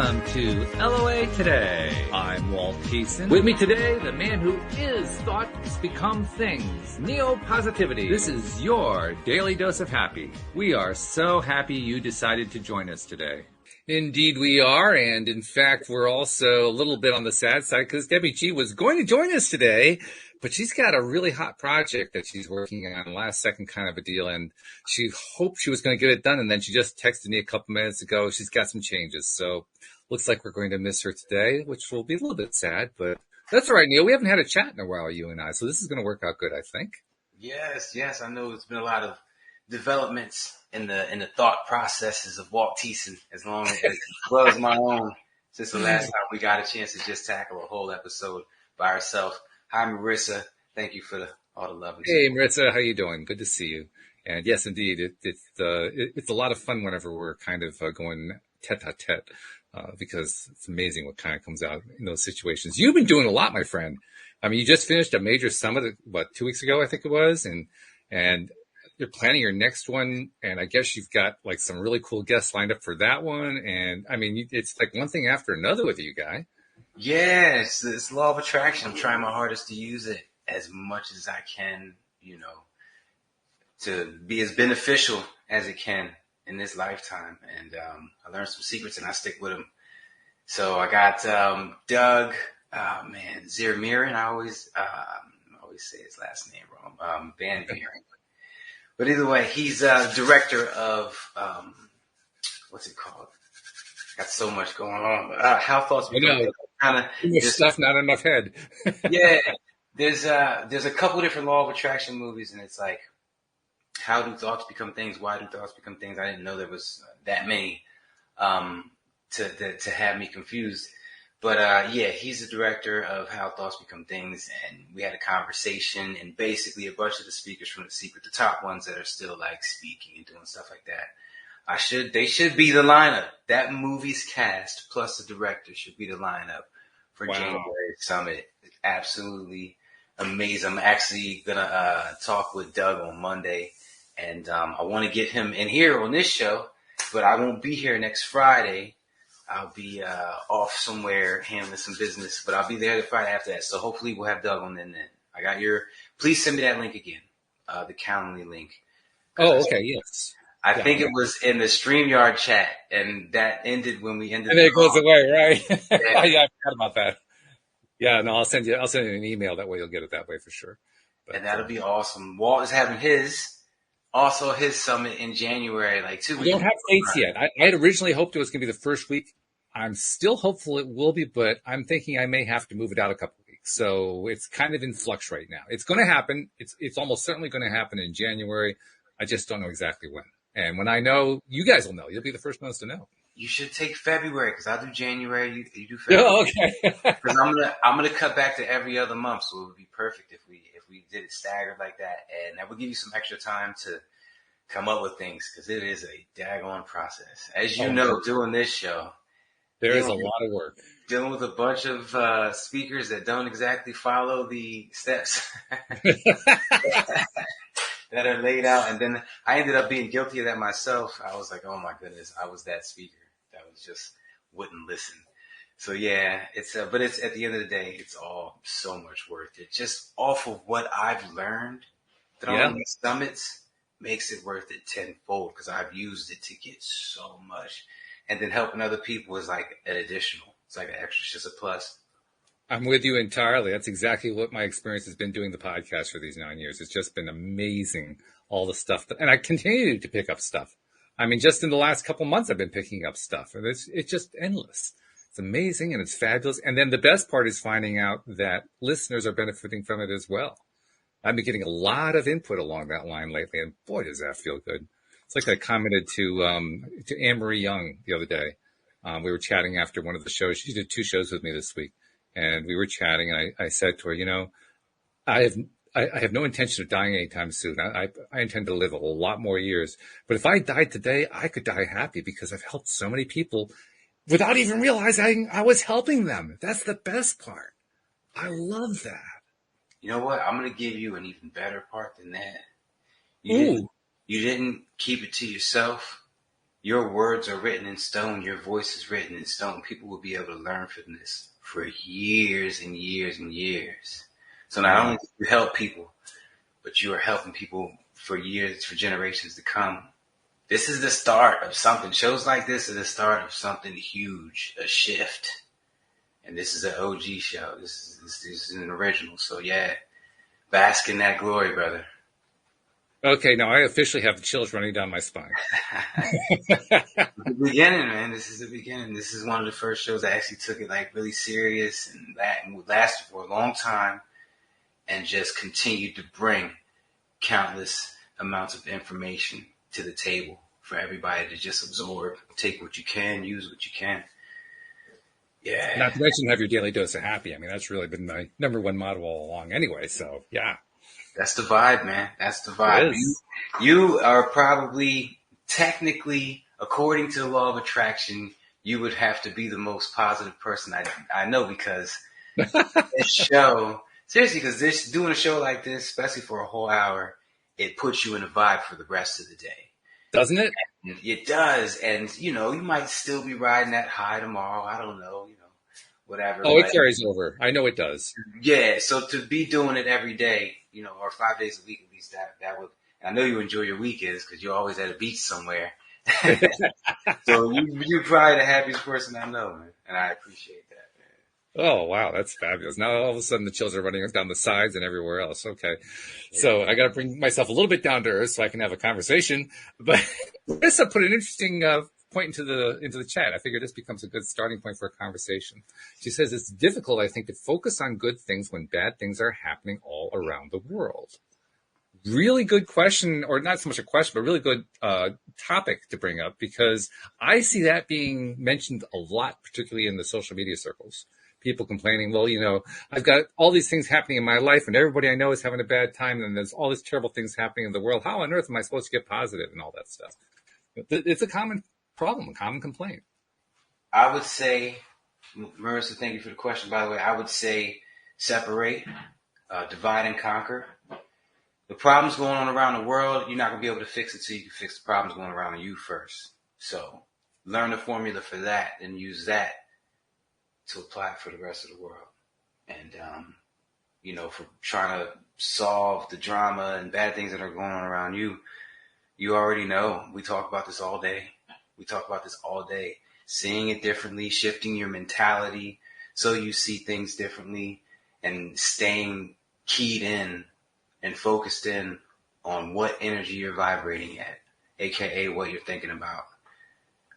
welcome to LOA Today. I'm Walt. With me today, the man who is thoughts become things, neo-positivity. This is your daily dose of happy. We are so happy you decided to join us today. Indeed we are, and in fact, we're also a little bit on the sad side because Debbie G was going to join us today, but she's got a really hot project that she's working on, last second kind of a deal, and she hoped she was going to get it done, and then she just texted me a couple minutes ago. She's got some changes, so looks like we're going to miss her today, which will be a little bit sad, but that's all right, Neil. We haven't had a chat in a while, you and I, so this is going to work out good, I think. Yes. I know it's been a lot of developments in the thought processes of Walt as well as my own since the last time we got a chance to just tackle a whole episode by ourselves. Hi, Marissa. Thank you for all the love. Hey, Marissa. How you doing? Good to see you. And yes, indeed, it's a lot of fun whenever we're kind of going tete-a-tete because it's amazing what kind of comes out in those situations. You've been doing a lot, my friend. I mean, you just finished a major summit, 2 weeks ago, I think it was, and you're planning your next one, and I guess you've got like some really cool guests lined up for that one. And I mean, it's like one thing after another with you, guy. Yeah, it's law of attraction. I'm trying my hardest to use it as much as I can, to be as beneficial as it can in this lifetime. And I learned some secrets, and I stick with them. So I got Doug, Zirmirin. I always say his last name wrong. Van Buren. But either way, he's director of what's it called? Got so much going on. How thoughts become kind of stuff, not enough head. Yeah, there's a couple different law of attraction movies, and it's like, how do thoughts become things? Why do thoughts become things? I didn't know there was that many to have me confused. But he's the director of How Thoughts Become Things, and we had a conversation, and basically a bunch of the speakers from The Secret, the top ones that are still like speaking and doing stuff like that. They should be the lineup. That movie's cast plus the director should be the lineup for January Summit. Absolutely amazing. I'm actually gonna talk with Doug on Monday, and I want to get him in here on this show, but I won't be here next Friday. I'll be off somewhere handling some business, but I'll be there the Friday after that. So hopefully we'll have Doug on then. I got please send me that link again, the Calendly link. Oh, okay, yes. I think it was in the StreamYard chat, and that ended when we ended. And then it goes away, right? Yeah, I forgot about that. Yeah, no, I'll send you an email. That way you'll get it that way for sure. But, and that'll be awesome. Walt is having his summit in January, like 2 weeks. We don't have dates yet. I had originally hoped it was going to be the first week. I'm still hopeful it will be, but I'm thinking I may have to move it out a couple of weeks. So it's kind of in flux right now. It's going to happen. It's almost certainly going to happen in January. I just don't know exactly when. And when I know, you guys will know. You'll be the first ones to know. You should take February because I do January. You do February. Oh, okay. Because I'm gonna cut back to every other month, so it would be perfect if we did it staggered like that, and that would give you some extra time to come up with things because it is a daggone process. As you know, doing this show, there is a lot of work. Dealing with a bunch of speakers that don't exactly follow the steps that are laid out. And then I ended up being guilty of that myself. I was like, oh my goodness, I was that speaker that was just wouldn't listen. So yeah, but it's at the end of the day, it's all so much worth it. Just off of what I've learned throwing these summits makes it worth it tenfold because I've used it to get so much. And then helping other people is like an additional. It's like an extra, it's just a plus. I'm with you entirely. That's exactly what my experience has been doing the podcast for these 9 years. It's just been amazing, all the stuff. And I continue to pick up stuff. I mean, just in the last couple months, I've been picking up stuff. And it's just endless. It's amazing and it's fabulous. And then the best part is finding out that listeners are benefiting from it as well. I've been getting a lot of input along that line lately. And boy, does that feel good. It's like I commented to Anne-Marie Young the other day. We were chatting after one of the shows. She did 2 shows with me this week. And we were chatting, and I said to her, I have no intention of dying anytime soon. I intend to live a lot more years. But if I died today, I could die happy because I've helped so many people without even realizing I was helping them. That's the best part. I love that. You know what? I'm going to give you an even better part than that. You didn't keep it to yourself. Your words are written in stone. Your voice is written in stone. People will be able to learn from this for years and years and years. So not only do you help people, but you are helping people for years, for generations to come. This is the start of something. Shows like this are the start of something huge, a shift. And this is an OG show. This is an original. So yeah, bask in that glory, brother. Okay, now I officially have the chills running down my spine. The beginning, man. This is the beginning. This is one of the first shows I actually took it like really serious and lasted for a long time and just continued to bring countless amounts of information to the table for everybody to just absorb, take what you can, use what you can. Yeah. Not to mention have your daily dose of happy. I mean, that's really been my number one motto all along anyway. So yeah. That's the vibe, man. That's the vibe. You are probably technically, according to the law of attraction, you would have to be the most positive person I know, because this show, seriously, because doing a show like this, especially for a whole hour, it puts you in a vibe for the rest of the day. Doesn't it? And it does. And, you might still be riding that high tomorrow. I don't know, whatever. Oh, it carries over. I know it does. Yeah. So to be doing it every day, or 5 days a week at least, that would. I know you enjoy your weekends because you're always at a beach somewhere. So you're probably the happiest person I know, man, and I appreciate that, man. Oh wow, that's fabulous! Now all of a sudden the chills are running down the sides and everywhere else. Okay, so I got to bring myself a little bit down to earth so I can have a conversation. But Marissa put an interesting point into the chat. I figure this becomes a good starting point for a conversation. She says it's difficult, I think, to focus on good things when bad things are happening all around the world. Really good question, or not so much a question, but really good topic to bring up, because I see that being mentioned a lot, particularly in the social media circles. People complaining, well, I've got all these things happening in my life and everybody I know is having a bad time and there's all these terrible things happening in the world. How on earth am I supposed to get positive and all that stuff? It's a common problem, a common complaint. I would say, Marissa, thank you for the question, by the way. I would say separate, divide and conquer. The problems going on around the world, you're not going to be able to fix it till you can fix the problems going around you first. So learn the formula for that and use that to apply it for the rest of the world. And, for trying to solve the drama and bad things that are going on around you, you already know. We talk about this all day. Seeing it differently, shifting your mentality so you see things differently, and staying keyed in and focused in on what energy you're vibrating at, aka what you're thinking about,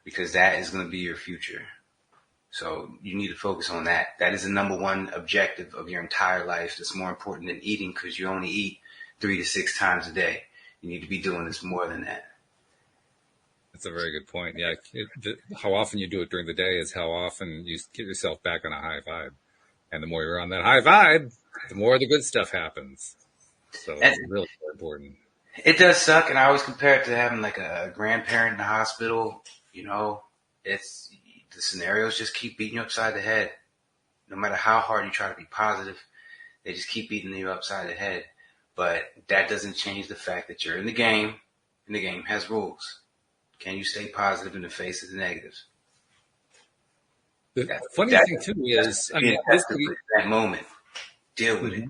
because that is going to be your future. So you need to focus on that. That is the number one objective of your entire life. That's more important than eating, because you only eat 3 to 6 times a day. You need to be doing this more than that. That's a very good point. Yeah, how often you do it during the day is how often you get yourself back on a high vibe. And the more you're on that high vibe, the more the good stuff happens. So it's really important. It does suck, and I always compare it to having like a grandparent in the hospital. It's the scenarios just keep beating you upside the head. No matter how hard you try to be positive, they just keep beating you upside the head. But that doesn't change the fact that you're in the game, and the game has rules. Can you stay positive in the face of the negatives? The funny thing too is, that moment, deal with it.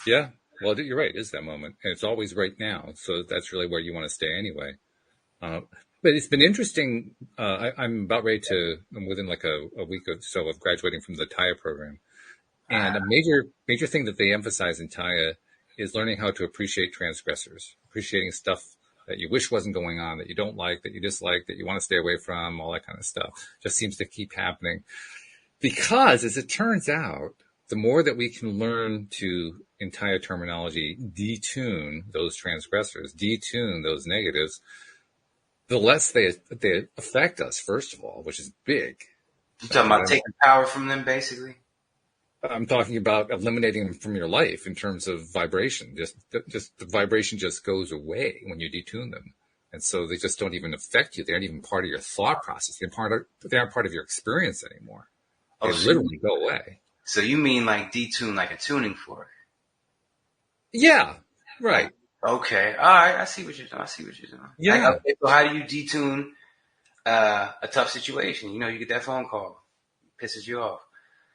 Yeah, well, you're right. It's that moment, and it's always right now. So that's really where you want to stay anyway. But it's been interesting. I'm about ready I'm within like a week or so of graduating from the TIA program, and a major thing that they emphasize in TIA is learning how to appreciate transgressors, appreciating stuff that you wish wasn't going on, that you don't like, that you dislike, that you want to stay away from, all that kind of stuff. Just seems to keep happening. Because, as it turns out, the more that we can learn to, in TIA terminology, detune those transgressors, detune those negatives, the less they affect us, first of all, which is big. You're talking about taking power from them, basically? I'm talking about eliminating them from your life in terms of vibration. Just the vibration just goes away when you detune them. And so they just don't even affect you. They aren't even part of your thought process. They aren't part of your experience anymore. They literally go away. So you mean like detune, like a tuning fork? Yeah, right. Okay. All right. I see what you're doing. Yeah. Okay, so how do you detune a tough situation. You get that phone call, pisses you off.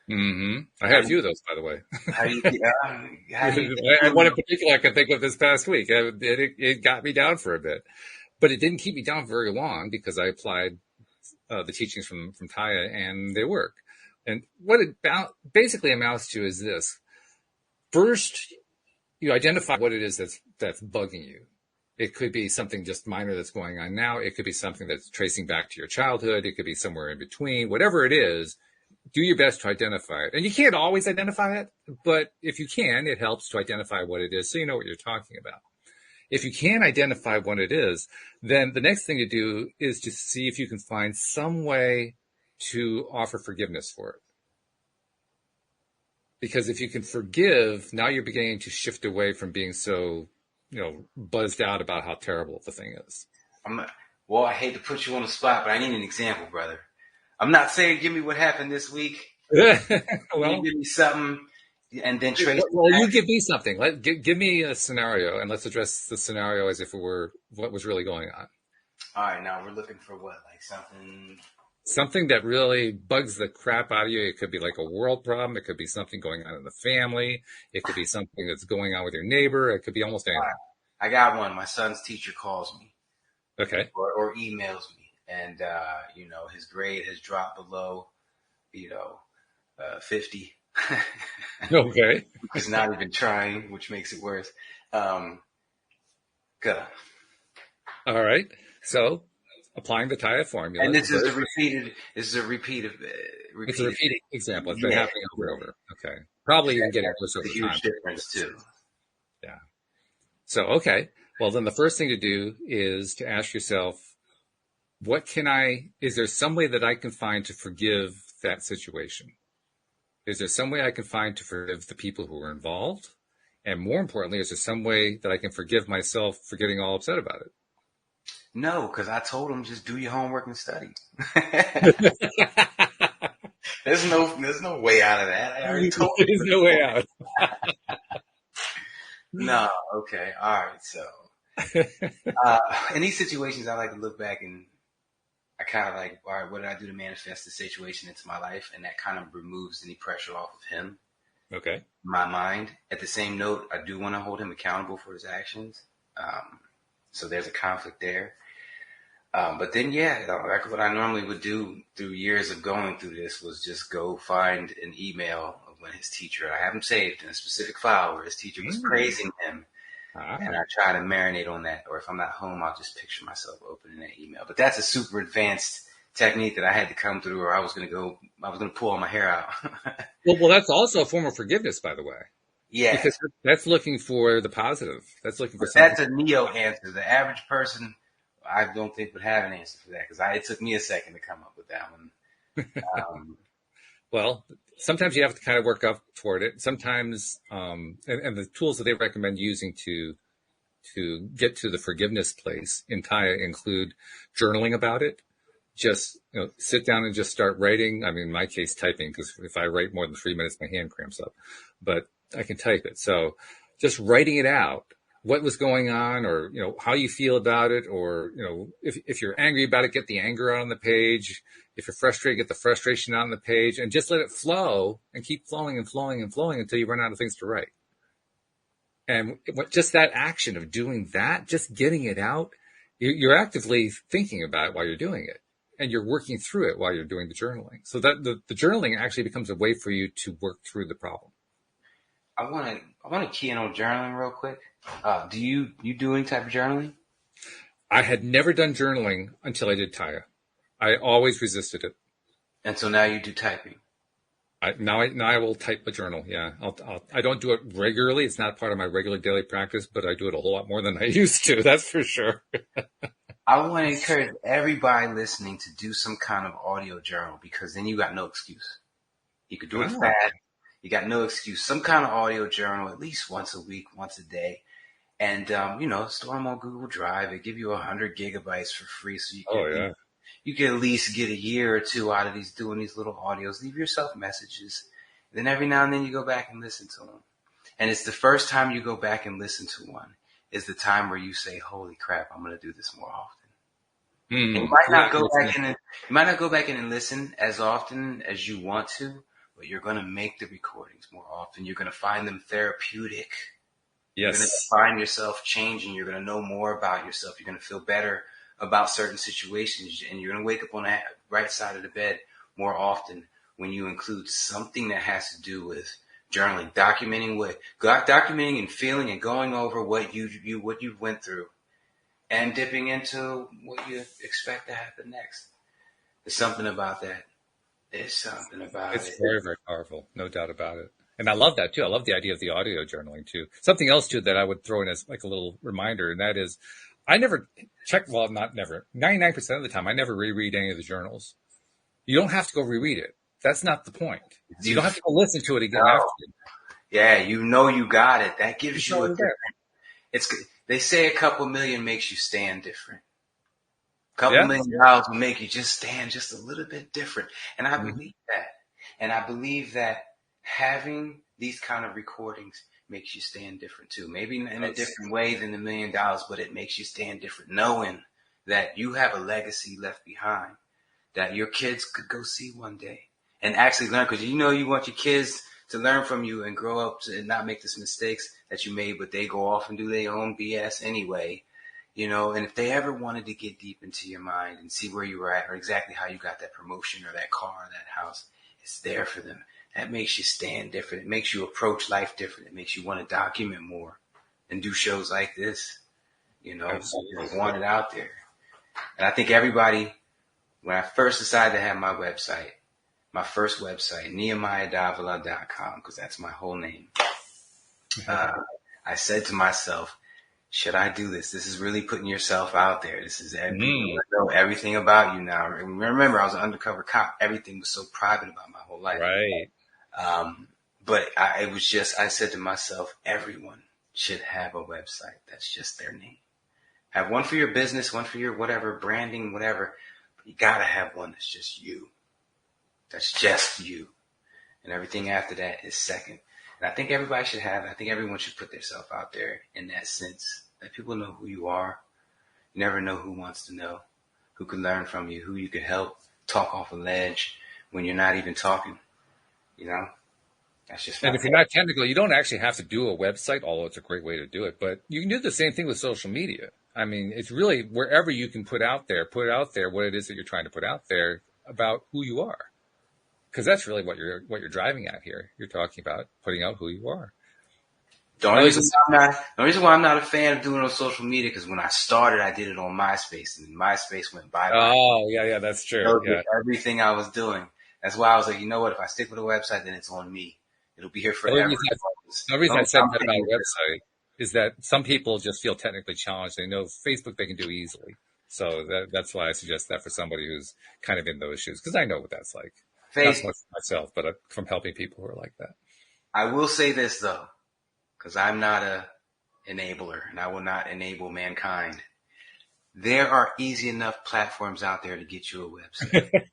Mm-hmm. I had a few of those, by the way. How do you, how do you, And one in particular I can think of this past week. It got me down for a bit, but it didn't keep me down very long because I applied the teachings from Taya, and they work. And what it basically amounts to is this: first, you identify what it is that's bugging you. It could be something just minor that's going on now. It could be something that's tracing back to your childhood. It could be somewhere in between. Whatever it is, do your best to identify it. And you can't always identify it, but if you can, it helps to identify what it is so you know what you're talking about. If you can identify what it is, then the next thing to do is to see if you can find some way to offer forgiveness for it. Because if you can forgive, now you're beginning to shift away from being so, buzzed out about how terrible the thing is. Well, I hate to put you on the spot, but I need an example, brother. I'm not saying give me what happened this week. Well, give me something and then trace. Well, you give me something. Give me a scenario, and let's address the scenario as if it were what was really going on. All right, now we're looking for what, like something that really bugs the crap out of you. It could be like a world problem. It could be something going on in the family. It could be something that's going on with your neighbor. It could be almost anything. I got one. My son's teacher calls me. Okay. Or emails me. And, his grade has dropped below, 50. Okay. He's not even trying, which makes it worse. Good. All right. So applying the Taya formula. And this is a repeat It's a repeating example. It's been happening over and over. Okay. Probably even getting worse over time. It's a huge difference too. Yeah. So, okay. Well, then the first thing to do is to ask yourself, is there some way that I can find to forgive that situation? Is there some way I can find to forgive the people who were involved? And more importantly, is there some way that I can forgive myself for getting all upset about it? No, because I told him just do your homework and study. There's no way out of that. I already told you. There's no way out. No, okay. All right. So in these situations, I like to look back and I kind of like, all right, what did I do to manifest the situation into my life? And that kind of removes any pressure off of him. Okay. My mind. At the same note, I do want to hold him accountable for his actions. So there's a conflict there. But then, like what I normally would do through years of going through this was just go find an email of when his teacher, I have him saved in a specific file where his teacher was praising him. And I try to marinate on that. Or if I'm not home, I'll just picture myself opening that email. But that's a super advanced technique that I had to come through, or I was going to pull all my hair out. Well, that's also a form of forgiveness, by the way. Yeah. Because that's looking for the positive. That's looking for something. That's a neo answer. The average person, I don't think, would have an answer for that, because it took me a second to come up with that one. Well, sometimes you have to kind of work up toward it. Sometimes, and the tools that they recommend using to get to the forgiveness place in Taya include journaling about it. Just sit down and just start writing. I mean, in my case, typing, because if I write more than 3 minutes, my hand cramps up. But I can type it. So just writing it out, what was going on, or how you feel about it, or if you're angry about it, get the anger out on the page. If you're frustrated, get the frustration out on the page, and just let it flow and keep flowing and flowing and flowing until you run out of things to write. And just that action of doing that, just getting it out, you're actively thinking about it while you're doing it, and you're working through it while you're doing the journaling. So that the journaling actually becomes a way for you to work through the problem. I want to key in on journaling real quick. Do you do any type of journaling? I had never done journaling until I did Taya. I always resisted it. And so now you do typing. Now I will type a journal. Yeah, I don't do it regularly. It's not part of my regular daily practice, but I do it a whole lot more than I used to. That's for sure. I want to encourage everybody listening to do some kind of audio journal, because then you got no excuse. You could do it fast. You got no excuse. Some kind of audio journal, at least once a week, once a day. And, store them on Google Drive. They give you 100 gigabytes for free. So you can at least get a year or two out of doing these little audios. Leave yourself messages. Then every now and then you go back and listen to them. And it's the first time you go back and listen to one is the time where you say, holy crap, I'm going to do this more often. And Yeah, you might not go back in and listen as often as you want to, but you're going to make the recordings more often. You're going to find them therapeutic. You're going to yes. find yourself changing. You're going to know more about yourself. You're going to feel better about certain situations, and you're going to wake up on that right side of the bed more often when you include something that has to do with journaling, documenting and feeling and going over what you went through, and dipping into what you expect to happen next. There's something about that. There's something about It's it. very, very powerful. No doubt about it. And I love that too. I love the idea of the audio journaling too. Something else too that I would throw in as like a little reminder, and that is I never check, well, not never, 99% of the time, I never reread any of the journals. You don't have to go reread it. That's not the point. You don't have to go listen to it again after. Yeah, you know you got it. That gives It's you a already there. it's they say a couple million makes you stand different. A couple Yeah. $1 million will make you just stand just a little bit different. And I Mhm. believe that. And I believe that having these kind of recordings makes you stand different too. Maybe in a different way than the $1 million, but it makes you stand different, knowing that you have a legacy left behind that your kids could go see one day and actually learn. Because you know you want your kids to learn from you and grow up and not make the mistakes that you made, but they go off and do their own BS anyway. You know, and if they ever wanted to get deep into your mind and see where you were at or exactly how you got that promotion or that car or that house, it's there for them. That makes you stand different. It makes you approach life different. It makes you want to document more and do shows like this. You know, Absolutely. want it out there. And I think everybody, when I first decided to have my first website, nehemiahdavila.com, because that's my whole name, I said to myself, should I do this? This is really putting yourself out there. This is people know everything about you now. Remember, I was an undercover cop. Everything was so private about my whole life. Right. But I said to myself, everyone should have a website that's just their name. Have one for your business, one for your whatever, branding, whatever. But you got to have one that's just you. That's just you. And everything after that is second. And I think everybody should have it. I think everyone should put themselves out there in that sense. Let people know who you are. You never know who wants to know, who can learn from you, who you can help talk off a ledge when you're not even talking. You know? That's just And if you're not technical, you don't actually have to do a website, although it's a great way to do it. But you can do the same thing with social media. I mean, it's really wherever you can put out there what it is that you're trying to put out there about who you are. Because that's really what you're driving at here. You're talking about putting out who you are. The only reason why I'm not a fan of doing it on social media, because when I started, I did it on MySpace, and MySpace went bye-bye. Oh, yeah, that's true. Yeah. Everything I was doing. That's why I was like, you know what? If I stick with a website, then it's on me. It'll be here forever. The reason I said that about a website is that some people just feel technically challenged. They know Facebook they can do easily. So that's why I suggest that for somebody who's kind of in those shoes, because I know what that's like. Not so much myself, but from helping people who are like that. I will say this, though, because I'm not a enabler, and I will not enable mankind. There are easy enough platforms out there to get you a website.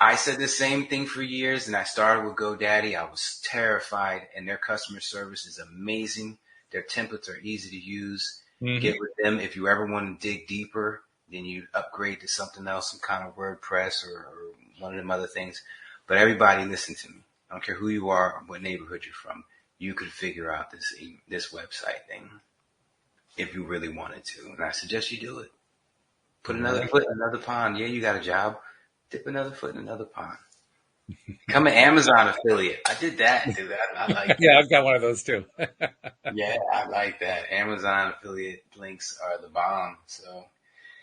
I said the same thing for years, and I started with GoDaddy. I was terrified, and their customer service is amazing. Their templates are easy to use. Mm-hmm. Get with them. If you ever want to dig deeper, then you upgrade to something else, some kind of WordPress or one of them other things. But everybody, listen to me. I don't care who you are or what neighborhood you're from. You could figure out this website thing if you really wanted to. And I suggest you do it. Put another foot in another pond. Yeah, you got a job. Dip another foot in another pond. Become an Amazon affiliate. I did that, dude. I like that. Yeah, I've got one of those too. Yeah, I like that. Amazon affiliate links are the bomb. So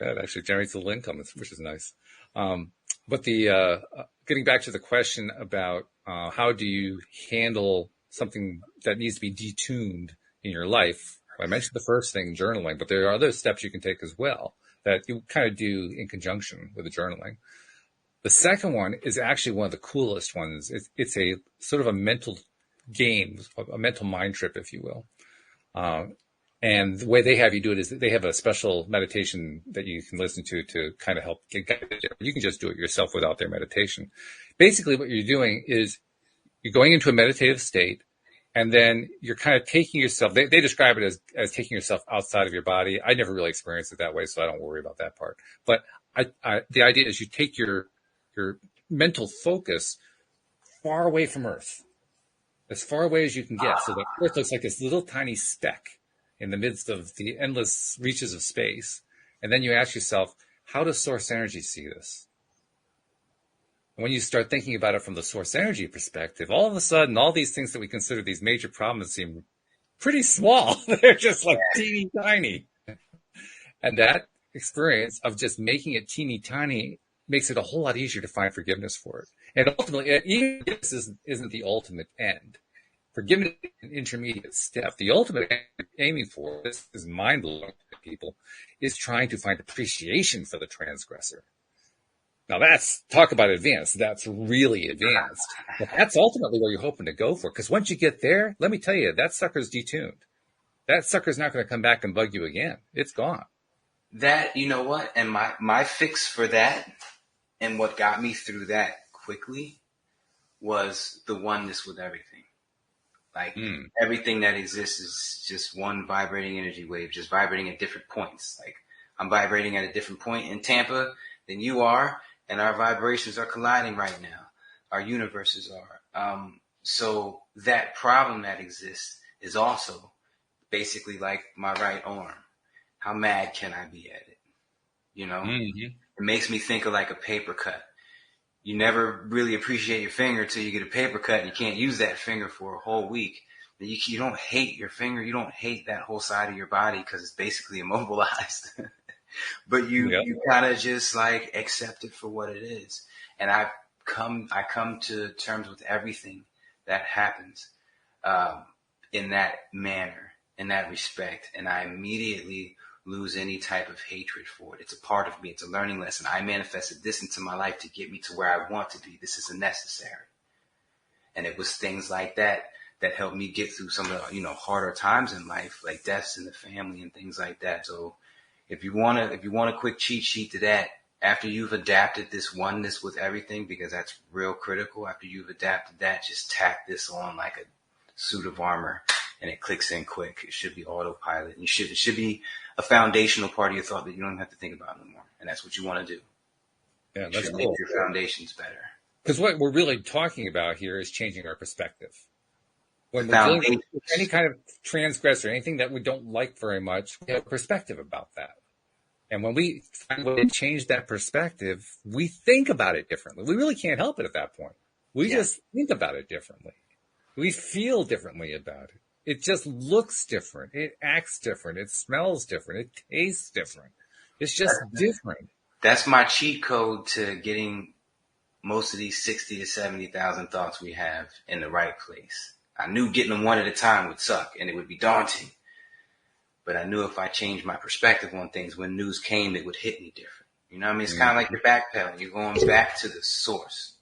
that actually generates a little income, which is nice. But the getting back to the question about how do you handle something that needs to be detuned in your life? I mentioned the first thing, journaling, but there are other steps you can take as well that you kind of do in conjunction with the journaling. The second one is actually one of the coolest ones. It's a sort of a mental game, a mental mind trip, if you will. And the way they have you do it is that they have a special meditation that you can listen to kind of help get guided. You can just do it yourself without their meditation. Basically, what you're doing is you're going into a meditative state, And then you're kind of taking yourself, they describe it as taking yourself outside of your body. I never really experienced it that way, so I don't worry about that part. But the idea is you take your mental focus far away from Earth, as far away as you can get. So that Earth looks like this little tiny speck in the midst of the endless reaches of space. And then you ask yourself, how does source energy see this? When you start thinking about it from the source energy perspective, all of a sudden, all these things that we consider these major problems seem pretty small. They're just like teeny tiny. And that experience of just making it teeny tiny makes it a whole lot easier to find forgiveness for it. And ultimately, even if this isn't the ultimate end, forgiveness is an intermediate step. The ultimate end aiming for, this is mind-blowing to people, is trying to find appreciation for the transgressor. Now that's, talk about advanced, that's really advanced. But that's ultimately where you're hoping to go for. Because once you get there, let me tell you, that sucker's detuned. That sucker's not going to come back and bug you again. It's gone. That, you know what? And my fix for that and what got me through that quickly was the oneness with everything. Like everything that exists is just one vibrating energy wave, just vibrating at different points. Like I'm vibrating at a different point in Tampa than you are. And our vibrations are colliding right now. Our universes are. So that problem that exists is also basically like my right arm. How mad can I be at it? You know, It makes me think of like a paper cut. You never really appreciate your finger until you get a paper cut and you can't use that finger for a whole week. You don't hate your finger. You don't hate that whole side of your body because it's basically immobilized. But you kind of just like accept it for what it is. And I come to terms with everything that happens in that manner, in that respect. And I immediately lose any type of hatred for it. It's a part of me. It's a learning lesson. I manifested this into my life to get me to where I want to be. This is necessary. And it was things like that that helped me get through some of the, harder times in life, like deaths in the family and things like that. So if you want a quick cheat sheet to that, after you've adapted this oneness with everything, because that's real critical, after you've adapted that, just tack this on like a suit of armor and it clicks in quick. It should be autopilot. And it should be a foundational part of your thought that you don't have to think about anymore. And that's what you want to do. Yeah, it that's should cool. Make your foundations better. Because what we're really talking about here is changing our perspective. When we're dealing with any kind of transgressor, anything that we don't like very much, we have a perspective about that. And when we find a way to change that perspective, we think about it differently. We really can't help it at that point. We just think about it differently. We feel differently about it. It just looks different. It acts different. It smells different. It tastes different. It's just different. That's my cheat code to getting most of these 60 to 70,000 thoughts we have in the right place. I knew getting them one at a time would suck and it would be daunting. But I knew if I changed my perspective on things, when news came, it would hit me different. You know what I mean? It's kind of like your backpedaling. You're going back to the source.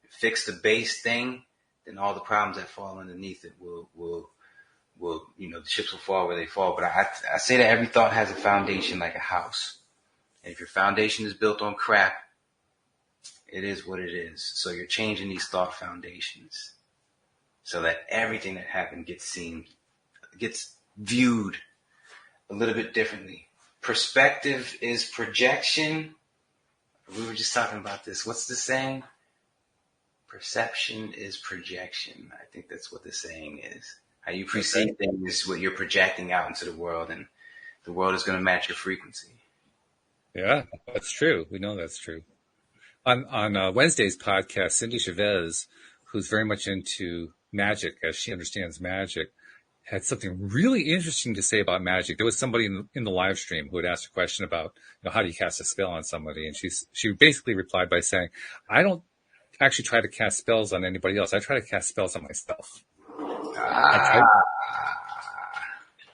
Fix the base thing, then all the problems that fall underneath it will the chips will fall where they fall. But I say that every thought has a foundation like a house. And if your foundation is built on crap, it is what it is. So you're changing these thought foundations so that everything that happened gets viewed a little bit differently. Perspective is projection. We were just talking about this. What's the saying? Perception is projection. I think that's what the saying is. How you perceive things is what you're projecting out into the world, and the world is going to match your frequency. Yeah, that's true. We know that's true. On Wednesday's podcast, Cindy Chavez, who's very much into magic, as she understands magic, had something really interesting to say about magic. There was somebody in the live stream who had asked a question about, how do you cast a spell on somebody? And she basically replied by saying, I don't actually try to cast spells on anybody else. I try to cast spells on myself.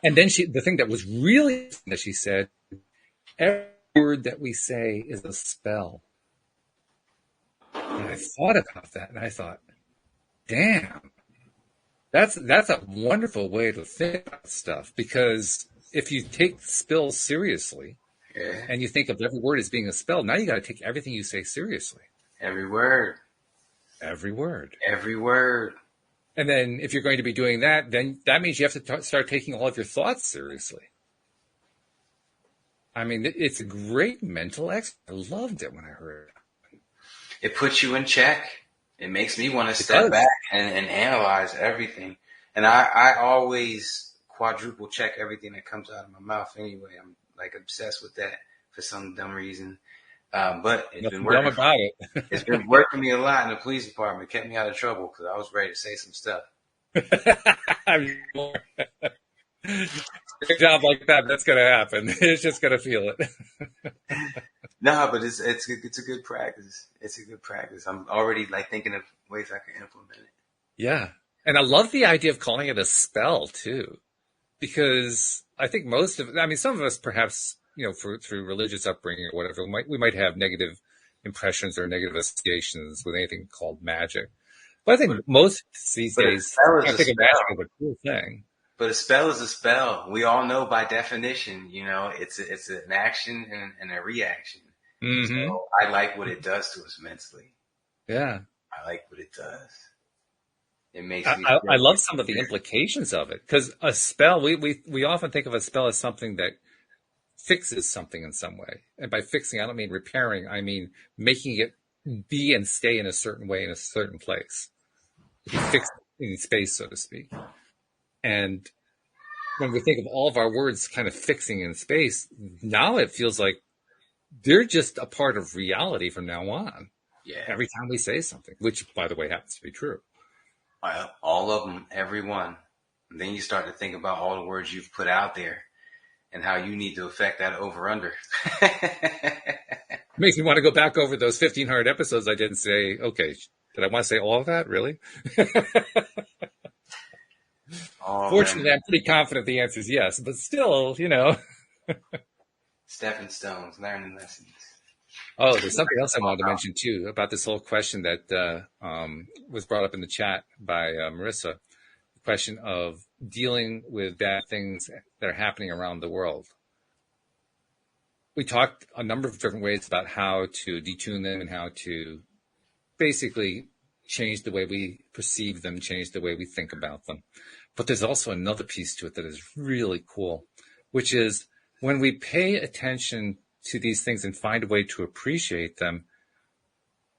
And then the thing that was really that she said, every word that we say is a spell. And I thought about that and I thought, damn. That's a wonderful way to think about stuff, because if you take spells seriously and you think of every word as being a spell, now you got to take everything you say seriously. Every word. Every word. Every word. And then if you're going to be doing that, then that means you have to start taking all of your thoughts seriously. I mean, it's a great mental exercise. I loved it when I heard it. It puts you in check. It makes me want to step back and analyze everything. And I always quadruple check everything that comes out of my mouth anyway. I'm like obsessed with that for some dumb reason. But it's been working about it. It's been working me a lot in the police department. It kept me out of trouble because I was ready to say some stuff. A job like that, that's going to happen. It's just going to feel it. No, but it's a good practice. It's a good practice. I'm already like thinking of ways I can implement it. Yeah. And I love the idea of calling it a spell too, because I think some of us perhaps, through religious upbringing or whatever, we might have negative impressions or negative associations with anything called magic. But I think most these days, I think of magic as a cool thing. But a spell is a spell. We all know by definition, it's an action and a reaction. Mm-hmm. So I like what it does to us mentally. Yeah. I like what it does. It makes me. I love some of the implications of it, because a spell, we often think of a spell as something that fixes something in some way. And by fixing, I don't mean repairing. I mean making it be and stay in a certain way in a certain place. You fix it in space, so to speak. And when we think of all of our words kind of fixing in space, now it feels like they're just a part of reality from now on. Yeah. Every time we say something, which, by the way, happens to be true. All of them, every one. And then you start to think about all the words you've put out there and how you need to affect that over-under. Makes me want to go back over those 1,500 episodes I didn't say, okay, did I want to say all of that? Really? Fortunately, I'm pretty confident the answer is yes, but still, Stepping stones, learning lessons. Oh, there's something else I wanted to mention too about this whole question that was brought up in the chat by Marissa. The question of dealing with bad things that are happening around the world. We talked a number of different ways about how to detune them and how to basically change the way we perceive them, change the way we think about them. But there's also another piece to it that is really cool, which is when we pay attention to these things and find a way to appreciate them,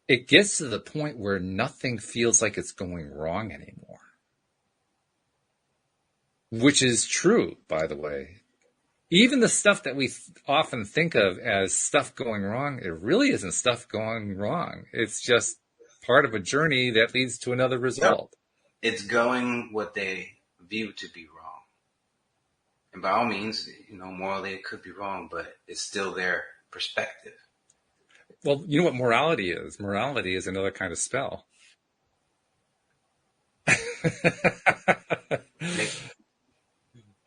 it gets to the point where nothing feels like it's going wrong anymore. Which is true, by the way. Even the stuff that we often think of as stuff going wrong, it really isn't stuff going wrong. It's just part of a journey that leads to another result. It's going what they view to be wrong. And by all means, morally it could be wrong, but it's still their perspective. Well, you know what morality is? Morality is another kind of spell.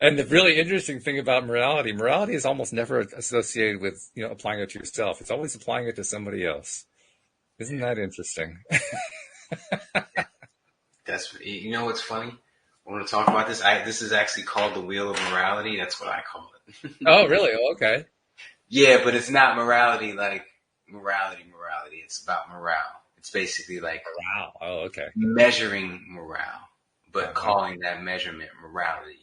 And the really interesting thing about morality is almost never associated with, applying it to yourself. It's always applying it to somebody else. Isn't that interesting? That's, what's funny? I want to talk about this. This is actually called the Wheel of Morality. That's what I call it. Oh, really? Oh, okay. Yeah, but it's not morality like morality. It's about morale. It's basically like morale. Oh, okay. Measuring morale, but calling that measurement morality.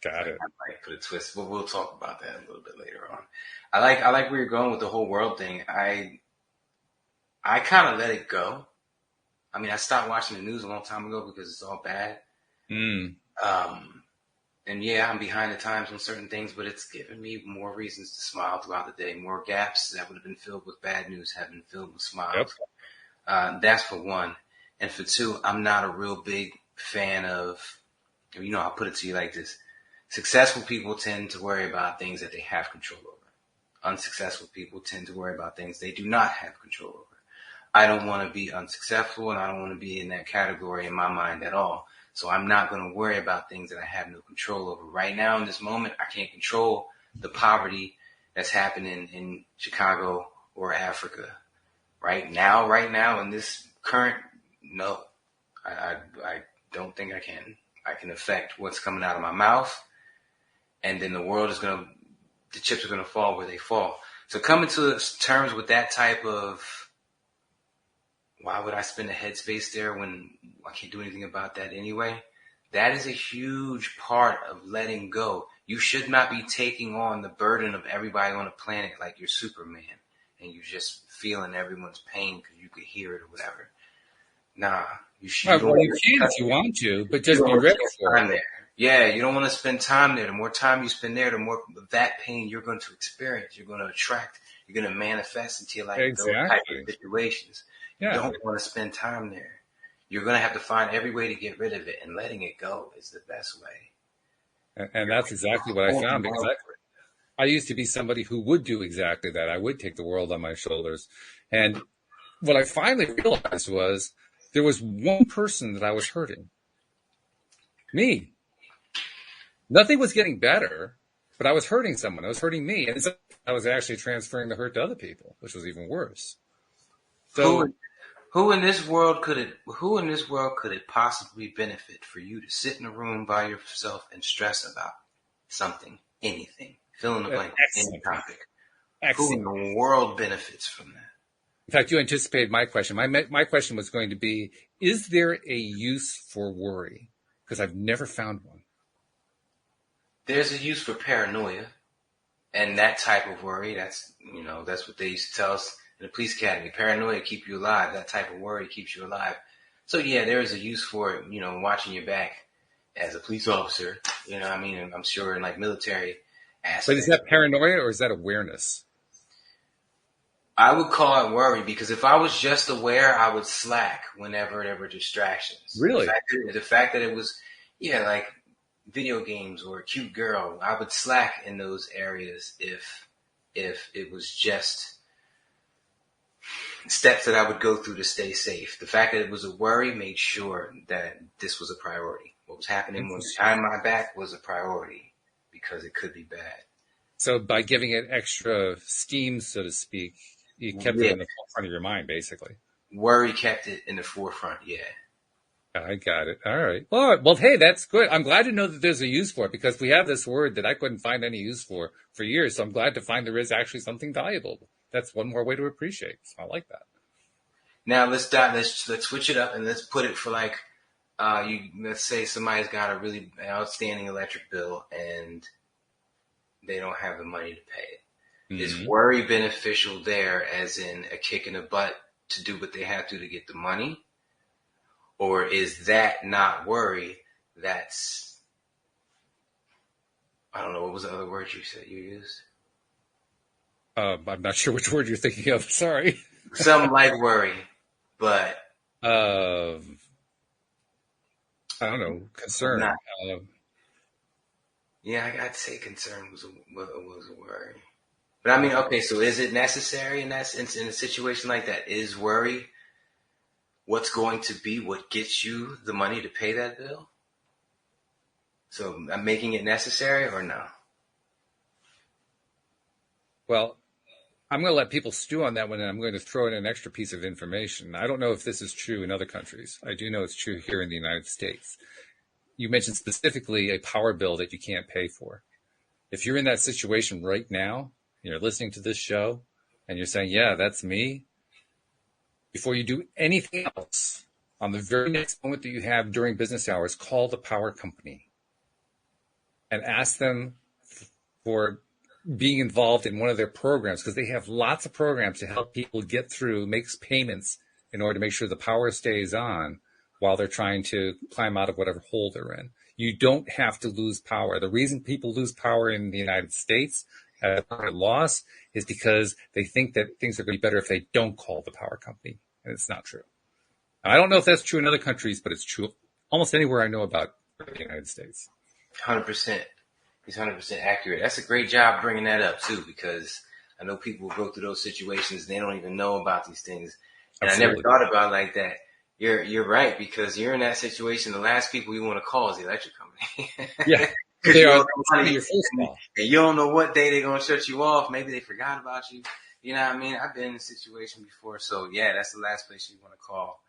Got it. I might put a twist, but we'll talk about that a little bit later on. I like where you're going with the whole world thing. I kind of let it go. I mean, I stopped watching the news a long time ago because it's all bad. And yeah, I'm behind the times on certain things, but it's given me more reasons to smile throughout the day. More gaps that would have been filled with bad news have been filled with smiles. Yep. That's for one. And for two, I'm not a real big fan of, I'll put it to you like this. Successful people tend to worry about things that they have control over. Unsuccessful people tend to worry about things they do not have control over. I don't want to be unsuccessful, and I don't want to be in that category in my mind at all. So I'm not going to worry about things that I have no control over. Right now, in this moment, I can't control the poverty that's happening in Chicago or Africa. Right now, in this current, no. I don't think I can. I can affect what's coming out of my mouth, and then the chips are going to fall where they fall. So coming to terms with that type of why would I spend a headspace there when I can't do anything about that anyway? That is a huge part of letting go. You should not be taking on the burden of everybody on the planet like you're Superman and you're just feeling everyone's pain because you could hear it or whatever. Nah, you should. Right, well, you can if you want to, but just be ready for it. There. Yeah, you don't want to spend time there. The more time you spend there, the more of that pain you're going to experience. You're going to attract. You're going to manifest into your life those type of situations. Yeah. You don't want to spend time there. You're going to have to find every way to get rid of it, and letting it go is the best way. And that's exactly what I found, because I used to be somebody who would do exactly that. I would take the world on my shoulders. And what I finally realized was there was one person that I was hurting. Me. Nothing was getting better, but I was hurting someone. I was hurting me. And I was actually transferring the hurt to other people, which was even worse. So who in this world could it possibly benefit for you to sit in a room by yourself and stress about something, anything, fill in the blank, any topic? Excellent. Who in the world benefits from that? In fact, you anticipated my question. My question was going to be, is there a use for worry? Because I've never found one. There's a use for paranoia and that type of worry. That's what they used to tell us in the police academy. Paranoia keep you alive. That type of worry keeps you alive. So yeah, there is a use for it, watching your back as a police officer. You know what I mean? And I'm sure in like military aspects. But is that paranoia or is that awareness? I would call it worry, because if I was just aware, I would slack whenever there were distractions. Really? The fact that it was, like video games or a cute girl, I would slack in those areas if it was just steps that I would go through to stay safe. The fact that it was a worry made sure that this was a priority. What was happening behind my back was a priority because it could be bad. So by giving it extra steam, so to speak, you kept it in the forefront of your mind, basically. Worry kept it in the forefront, yeah. I got it. All right. Well, hey, that's good. I'm glad to know that there's a use for it, because we have this word that I couldn't find any use for years. So I'm glad to find there is actually something valuable. That's one more way to appreciate. So I like that. Now let's switch it up and let's put it for like, let's say somebody's got a really outstanding electric bill and they don't have the money to pay it. Mm-hmm. Is worry beneficial there, as in a kick in the butt to do what they have to get the money? Or is that not worry? That's, I don't know, what was the other word you said you used? I'm not sure which word you're thinking of. Sorry. Something like worry, but I don't know, concern. I'd say concern was a worry. But I mean, okay, so is it necessary in a situation like that? Is worry what's going to be what gets you the money to pay that bill? So I'm making it necessary or no? Well, I'm going to let people stew on that one, and I'm going to throw in an extra piece of information. I don't know if this is true in other countries. I do know it's true here in the United States. You mentioned specifically a power bill that you can't pay for. If you're in that situation right now, you're listening to this show, and you're saying, yeah, that's me, before you do anything else, on the very next moment that you have during business hours, call the power company and ask them for being involved in one of their programs, because they have lots of programs to help people get through, makes payments in order to make sure the power stays on while they're trying to climb out of whatever hole they're in. You don't have to lose power. The reason people lose power in the United States at loss is because they think that things are going to be better if they don't call the power company. And it's not true. I don't know if that's true in other countries, but it's true almost anywhere I know about the United States. 100%. He's 100% accurate. That's a great job bringing that up too, because I know people go through those situations and they don't even know about these things. And Absolutely. I never thought about it like that. You're right, because you're in that situation. The last people you want to call is the electric company. Yeah. They are your first call. And you don't know what day they're going to shut you off. Maybe they forgot about you. You know what I mean? I've been in a situation before. So yeah, that's the last place you want to call.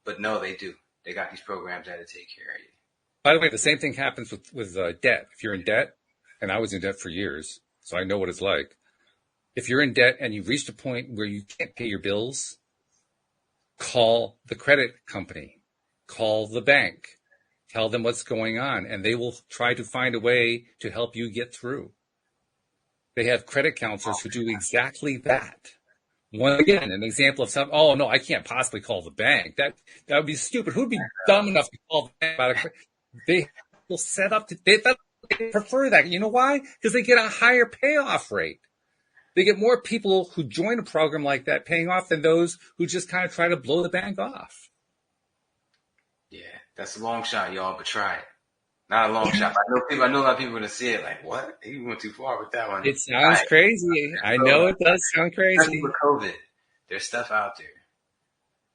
But no, they do. They got these programs that take care of you. By the way, the same thing happens with debt. If you're in debt, and I was in debt for years, so I know what it's like. If you're in debt and you've reached a point where you can't pay your bills, call the credit company, call the bank, tell them what's going on, and they will try to find a way to help you get through. They have credit counselors who do exactly that. One again, an example of something. Oh no, I can't possibly call the bank. That would be stupid. Who'd be dumb enough to call the bank about it? They will set up they prefer that. You know why? Because they get a higher payoff rate. They get more people who join a program like that paying off than those who just kind of try to blow the bank off. Yeah, that's a long shot, y'all, but try it. Not a long shot. I know a lot of people are gonna see it like, what? He went too far with that one. It sounds crazy. I know it does sound crazy. With COVID, there's stuff out there.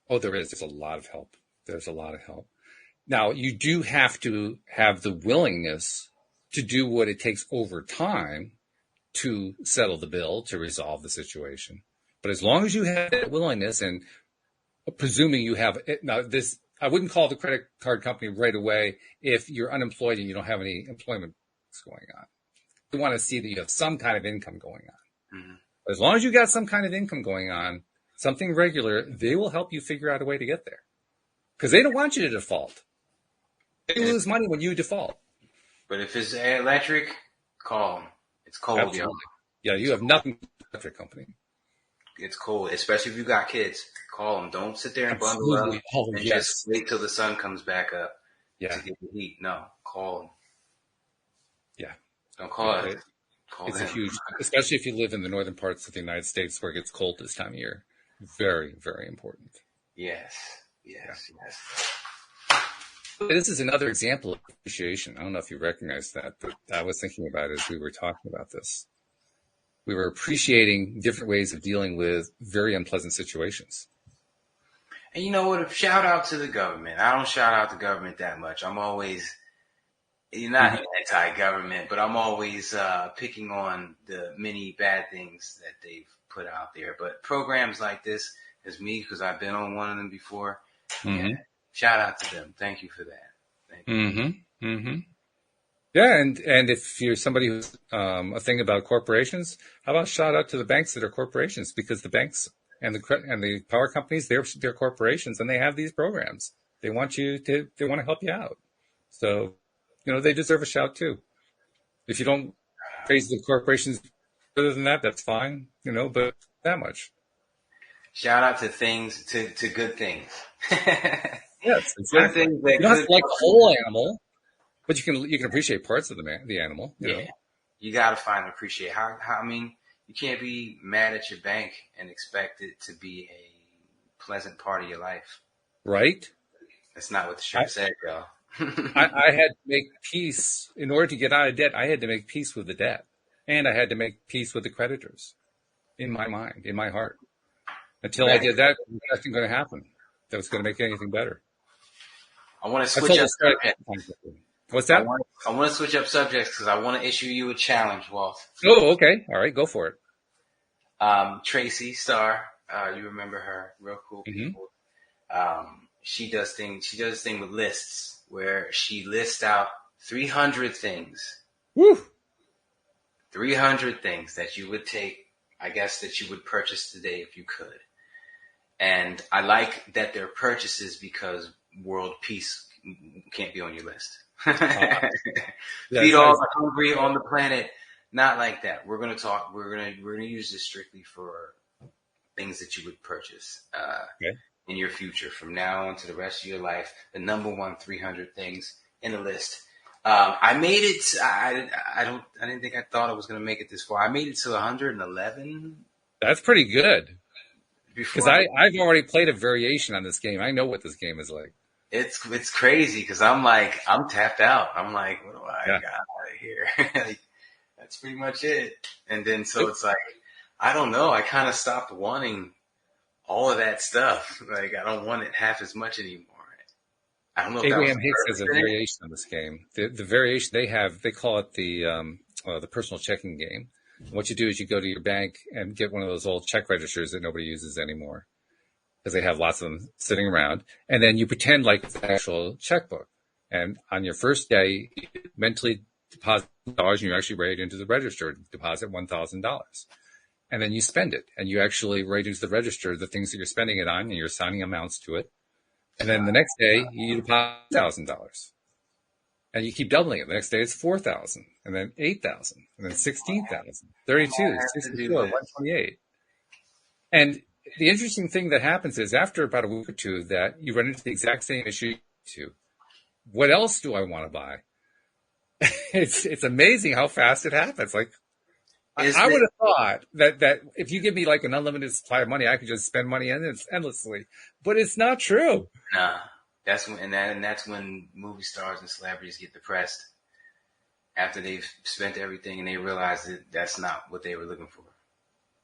Oh, there is. There's a lot of help. There's a lot of help. Now, you do have to have the willingness to do what it takes over time to settle the bill, to resolve the situation. But as long as you have that willingness, and presuming you have it, now this, I wouldn't call the credit card company right away if you're unemployed and you don't have any employment going on. You want to see that you have some kind of income going on. Mm-hmm. But as long as you got some kind of income going on, something regular, they will help you figure out a way to get there. Because they don't want you to default. They lose money when you default. But if it's electric, call them. It's cold, Absolutely. Yeah, you have nothing with the electric company. It's cold, especially if you got kids. Call them. Don't sit there and bundle up and just wait till the sun comes back up to get the heat. No, call them. Yeah. Don't call it. It's a huge, especially if you live in the northern parts of the United States where it gets cold this time of year. Very, very important. Yes. This is another example of appreciation. I don't know if you recognize that, but I was thinking about it as we were talking about this. We were appreciating different ways of dealing with very unpleasant situations. And you know what? Shout out to the government. I don't shout out the government that much. I'm always, not anti-government, but I'm always picking on the many bad things that they've put out there. But programs like this, as me, because I've been on one of them before, shout out to them. Thank you for that. Thank you. Yeah, and if you're somebody who's a thing about corporations, how about shout out to the banks that are corporations, because the banks and the power companies, they're corporations and they have these programs. They want to help you out. So, they deserve a shout too. If you don't praise the corporations further than that, that's fine, but that much. Shout out to things, to good things. Yes, exactly. You don't have to like the whole animal. But you can appreciate parts of the animal. You know? You got to find and appreciate how. You can't be mad at your bank and expect it to be a pleasant part of your life. Right. That's not what the shirt said, y'all. I had to make peace in order to get out of debt. I had to make peace with the debt, and I had to make peace with the creditors in my mind, in my heart. Until I did that, nothing going to happen that was going to make anything better. I want to switch up subjects. What's that? I want to switch up subjects because I want to issue you a challenge, Walt. Oh, okay. All right, go for it. Tracy Starr, you remember her? Real cool people. She does this thing with lists where she lists out 300 things. Woo! 300 things that you would take, I guess, that you would purchase today if you could. And I like that they're purchases because world peace can't be on your list. Feed all the hungry on the planet. Not like that. We're gonna use this strictly for things that you would purchase in your future from now on to the rest of your life. The number 300 things in the list. I made it. I didn't think I thought I was gonna make it this far. I made it to 111. That's pretty good. Because I've already played a variation on this game. I know what this game is like. It's crazy because I'm tapped out. I'm like, what do I got out of here? Like, that's pretty much it. And then so it's like, I don't know. I kind of stopped wanting all of that stuff. Like, I don't want it half as much anymore. I don't know. Abraham Hicks has a variation on this game. The variation they call it the personal checking game. What you do is you go to your bank and get one of those old check registers that nobody uses anymore, because they have lots of them sitting around. And then you pretend like it's an actual checkbook. And on your first day, you mentally deposit $1,000 and you're actually ready into the register to deposit $1,000. and then you spend it, and you actually write into the register the things that you're spending it on, and you're assigning amounts to it. And then the next day you deposit $1,000, and you keep doubling it. The next day it's 4,000, and then 8,000, and then 16,000, 32, 64, 128. And the interesting thing that happens is after about a week or two that you run into the exact same issue. What else do I want to buy? It's amazing how fast it happens. Like I would have thought that if you give me like an unlimited supply of money, I could just spend money endlessly, but it's not true. Nah, that's when movie stars and celebrities get depressed after they've spent everything and they realize that that's not what they were looking for.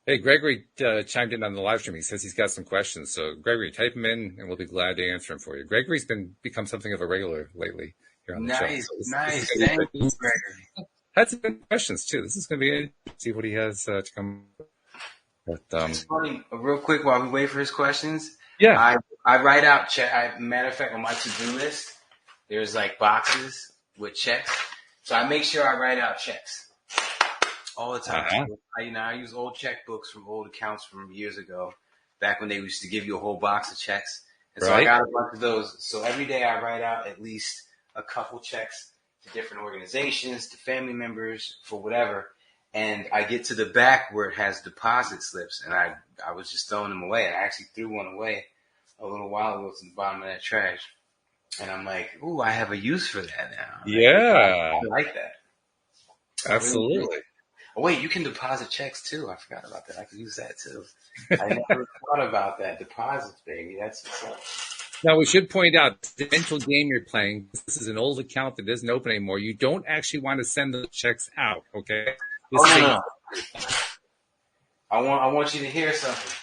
Hey, Gregory chimed in on the live stream. He says he's got some questions. So, Gregory, type them in, and we'll be glad to answer them for you. Gregory's become something of a regular lately here on the show. Nice. Thank you, Gregory. Had some good questions, too. This is going to be interesting to see what he has to come with. It's funny, real quick, while we wait for his questions. Yeah. I write out matter of fact, on my to-do list, there's like boxes with checks. So I make sure I write out checks. All the time. Uh-huh. I use old checkbooks from old accounts from years ago, back when they used to give you a whole box of checks. And so I got a bunch of those. So every day I write out at least a couple checks to different organizations, to family members, for whatever. And I get to the back where it has deposit slips, and I was just throwing them away. I actually threw one away a little while ago to the bottom of that trash. And I'm like, ooh, I have a use for that now. Yeah. I like that. Absolutely. Oh, wait, you can deposit checks too. I forgot about that. I could use that too. I never thought about that. Deposits, baby. That's what's up. Now, we should point out the mental game you're playing. This is an old account that isn't open anymore. You don't actually want to send the checks out, okay? No. I want you to hear something.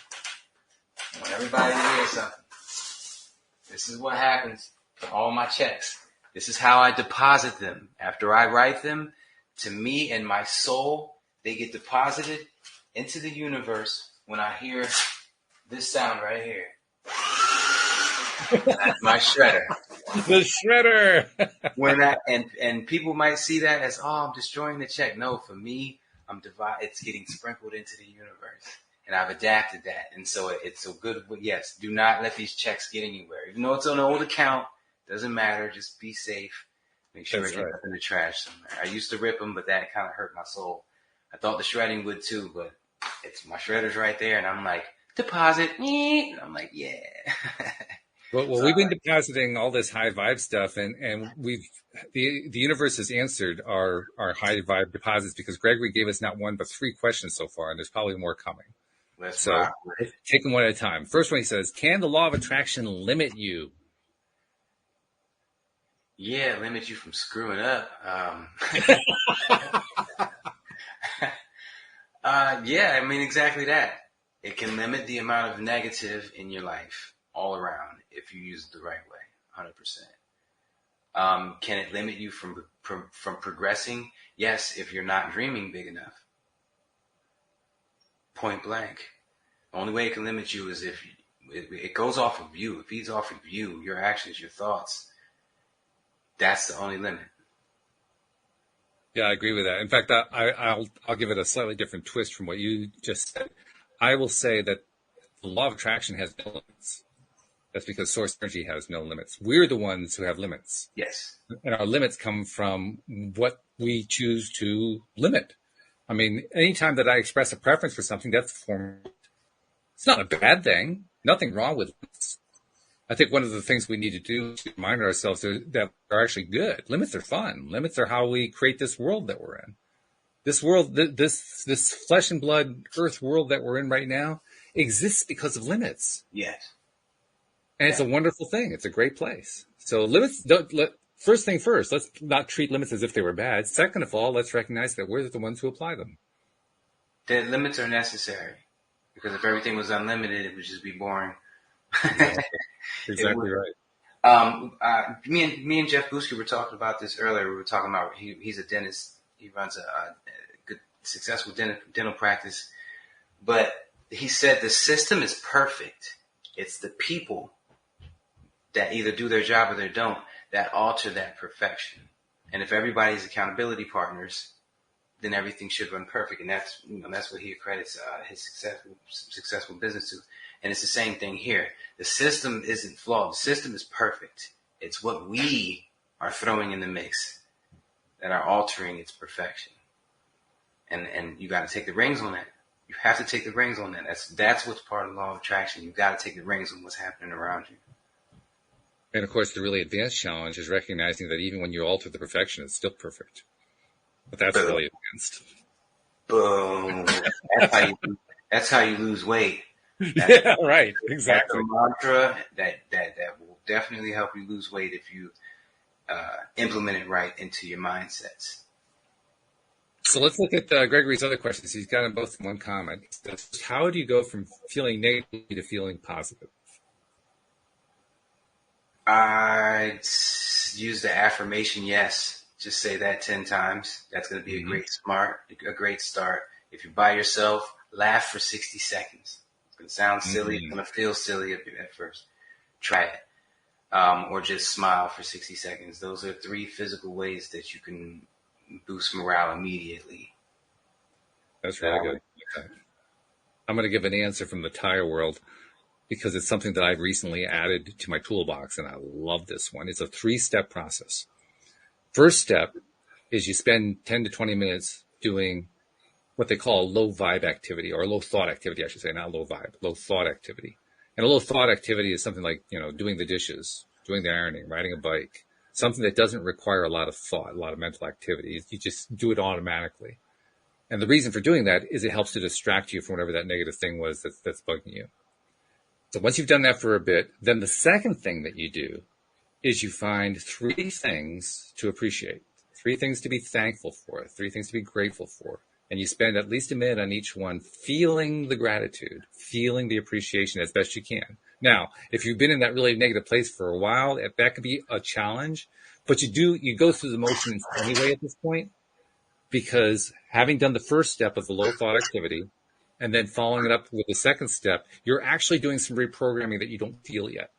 I want everybody to hear something. This is what happens to all my checks. This is how I deposit them. After I write them, to me and my soul, they get deposited into the universe when I hear this sound right here. That's my shredder. The shredder. And people might see that as, I'm destroying the check. No, for me, it's getting sprinkled into the universe. And I've adapted that. And so it's so good. Yes, do not let these checks get anywhere. Even though it's on an old account, doesn't matter. Just be safe. Make sure it ends up in the trash somewhere. I used to rip them, but that kind of hurt my soul. I thought the shredding would too, but my shredder's right there, and I'm like, deposit, and I'm like, yeah. Well, we've been depositing all this high vibe stuff, and the universe has answered our high vibe deposits because Gregory gave us not one but 3 questions so far, and there's probably more coming. Let's take them one at a time. First one, he says, can the law of attraction limit you? Yeah, limit you from screwing up. Yeah, I mean, exactly that. It can limit the amount of negative in your life all around if you use it the right way, 100%. Can it limit you from progressing? Yes, if you're not dreaming big enough. Point blank. The only way it can limit you is if it goes off of you. It feeds off of you, your actions, your thoughts. That's the only limit. Yeah, I agree with that. In fact, I'll give it a slightly different twist from what you just said. I will say that the law of attraction has no limits. That's because source energy has no limits. We're the ones who have limits. Yes. And our limits come from what we choose to limit. I mean, anytime that I express a preference for something, that's a form. It's not a bad thing. Nothing wrong with limits. I think one of the things we need to do is remind ourselves that are actually good. Limits are fun. Limits are how we create this world that we're in. This world, this flesh and blood earth world that we're in right now exists because of limits. Yes. And it's a wonderful thing. It's a great place. So limits, first thing first, let's not treat limits as if they were bad. Second of all, let's recognize that we're the ones who apply them. The limits are necessary because if everything was unlimited, it would just be boring. Exactly right. Me and Jeff Buski were talking about this earlier. We were talking about he's a dentist. He runs a good, successful dental practice. But he said the system is perfect. It's the people that either do their job or they don't that alter that perfection. And if everybody's accountability partners, then everything should run perfect. And that's what he accredits his successful business to. And it's the same thing here. The system isn't flawed. The system is perfect. It's what we are throwing in the mix that are altering its perfection. And you got to take the reins on that. You have to take the reins on that. That's what's part of the law of attraction. You got to take the reins on what's happening around you. And of course, the really advanced challenge is recognizing that even when you alter the perfection, it's still perfect. But that's Boom. really advanced. Boom. That's how you lose weight. Yeah, right. Exactly. That's a mantra that will definitely help you lose weight if you implement it right into your mindsets. So let's look at Gregory's other questions. He's got them both in one comment. He says, how do you go from feeling negative to feeling positive? I use the affirmation yes. Just say that 10 times. That's going to be a great start. If you're by yourself, laugh for 60 seconds. It's going to sound silly. It's going to feel silly at first. Try it. Or just smile for 60 seconds. Those are 3 physical ways that you can boost morale immediately. That's really good. I'm going to give an answer from the tire world because it's something that I've recently added to my toolbox, and I love this one. It's a 3-step process. First step is you spend 10 to 20 minutes doing what they call a low vibe activity, or a low thought activity, I should say, not low vibe, low thought activity. And a low thought activity is something like, doing the dishes, doing the ironing, riding a bike, something that doesn't require a lot of thought, a lot of mental activity. You just do it automatically. And the reason for doing that is it helps to distract you from whatever that negative thing was that's bugging you. So once you've done that for a bit, then the second thing that you do is you find 3 things to appreciate, 3 things to be thankful for, 3 things to be grateful for. And you spend at least a minute on each one feeling the gratitude, feeling the appreciation as best you can. Now, if you've been in that really negative place for a while, that could be a challenge, but you go through the motions anyway at this point, because having done the first step of the low thought activity and then following it up with the second step, you're actually doing some reprogramming that you don't feel yet.